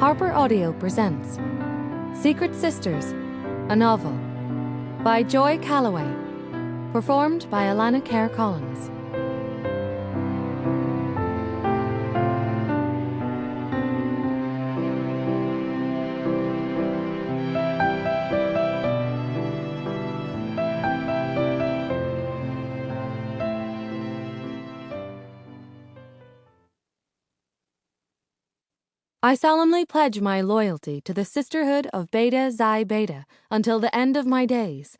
HarperAudio presents Secret Sisters, a novel by Joy Callaway, performed by Alana Kerr Collins. I solemnly pledge my loyalty to the Sisterhood of Beta Xi Beta until the end of my days.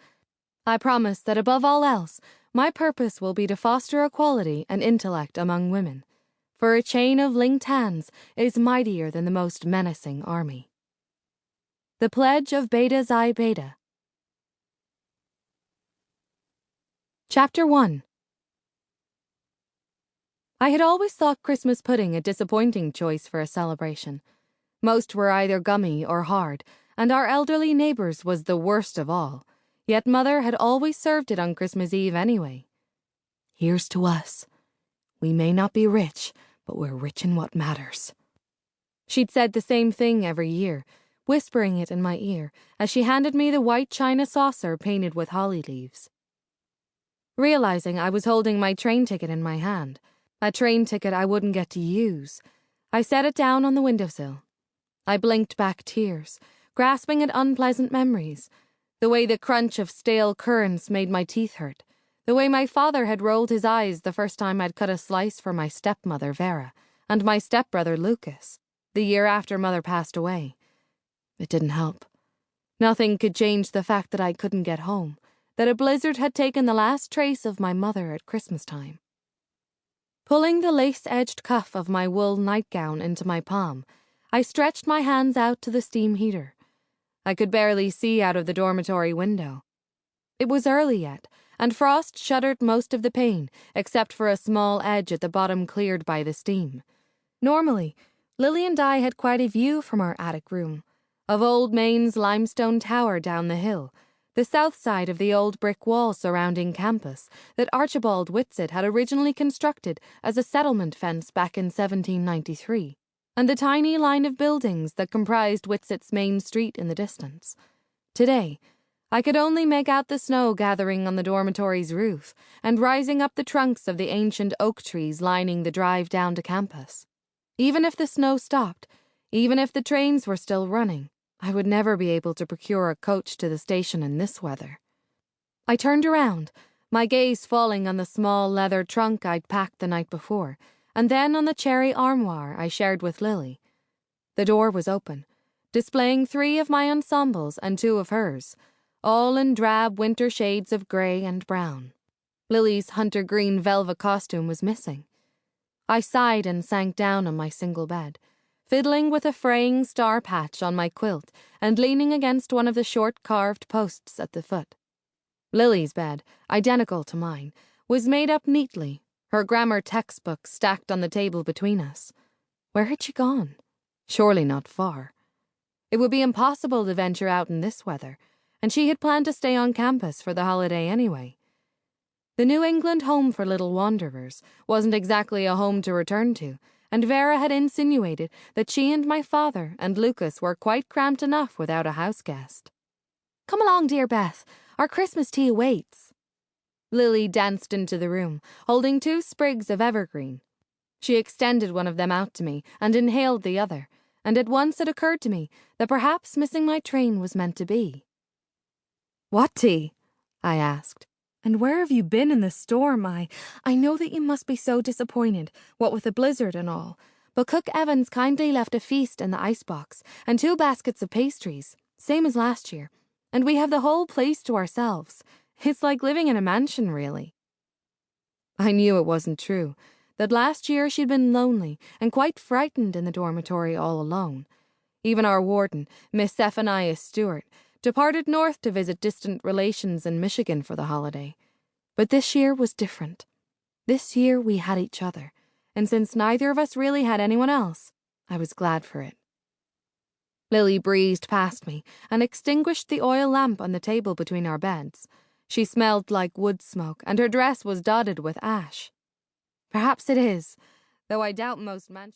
I promise that above all else, my purpose will be to foster equality and intellect among women, for a chain of linked hands is mightier than the most menacing army. The Pledge of Beta Xi Beta. Chapter 1. I had always thought Christmas pudding a disappointing choice for a celebration. Most were either gummy or hard, and our elderly neighbors was the worst of all, yet Mother had always served it on Christmas Eve anyway. "Here's to us. We may not be rich, but we're rich in what matters." She'd said the same thing every year, whispering it in my ear as she handed me the white china saucer painted with holly leaves. Realizing I was holding my train ticket in my hand, a train ticket I wouldn't get to use, I set it down on the windowsill. I blinked back tears, grasping at unpleasant memories, the way the crunch of stale currants made my teeth hurt, the way my father had rolled his eyes the first time I'd cut a slice for my stepmother Vera, and my stepbrother Lucas, the year after Mother passed away. It didn't help. Nothing could change the fact that I couldn't get home, that a blizzard had taken the last trace of my mother at Christmas time. Pulling the lace-edged cuff of my wool nightgown into my palm, I stretched my hands out to the steam heater. I could barely see out of the dormitory window. It was early yet, and frost shuttered most of the pane, except for a small edge at the bottom cleared by the steam. Normally, Lily and I had quite a view from our attic room, of Old Maine's limestone tower down the hill, the south side of the old brick wall surrounding campus that Archibald Whitsitt had originally constructed as a settlement fence back in 1793, and the tiny line of buildings that comprised Whitsitt's main street in the distance. Today, I could only make out the snow gathering on the dormitory's roof and rising up the trunks of the ancient oak trees lining the drive down to campus. Even if the snow stopped, even if the trains were still running, I would never be able to procure a coach to the station in this weather. I turned around, my gaze falling on the small leather trunk I'd packed the night before, and then on the cherry armoire I shared with Lily. The door was open, displaying 3 of my ensembles and 2 of hers, all in drab winter shades of grey and brown. Lily's hunter green velvet costume was missing. I sighed and sank down on my single bed, fiddling with a fraying star patch on my quilt and leaning against one of the short carved posts at the foot. Lily's bed, identical to mine, was made up neatly, her grammar textbook stacked on the table between us. Where had she gone? Surely not far. It would be impossible to venture out in this weather, and she had planned to stay on campus for the holiday anyway. The New England home for little wanderers wasn't exactly a home to return to, and Vera had insinuated that she and my father and Lucas were quite cramped enough without a house guest. "Come along, dear Beth. Our Christmas tea awaits." Lily danced into the room, holding 2 sprigs of evergreen. She extended one of them out to me and inhaled the other, and at once it occurred to me that perhaps missing my train was meant to be. "What tea?" I asked. "And where have you been in the storm? I know that you must be so disappointed, what with the blizzard and all, but Cook Evans kindly left a feast in the icebox and 2 baskets of pastries, same as last year, and we have the whole place to ourselves. It's like living in a mansion, really." I knew it wasn't true, that last year she'd been lonely and quite frightened in the dormitory all alone. Even our warden, Miss Zephaniah Stewart, departed north to visit distant relations in Michigan for the holiday. But this year was different. This year we had each other, and since neither of us really had anyone else, I was glad for it. Lily breezed past me and extinguished the oil lamp on the table between our beds. She smelled like wood smoke, and her dress was dotted with ash. Perhaps it is, though I doubt most mansions.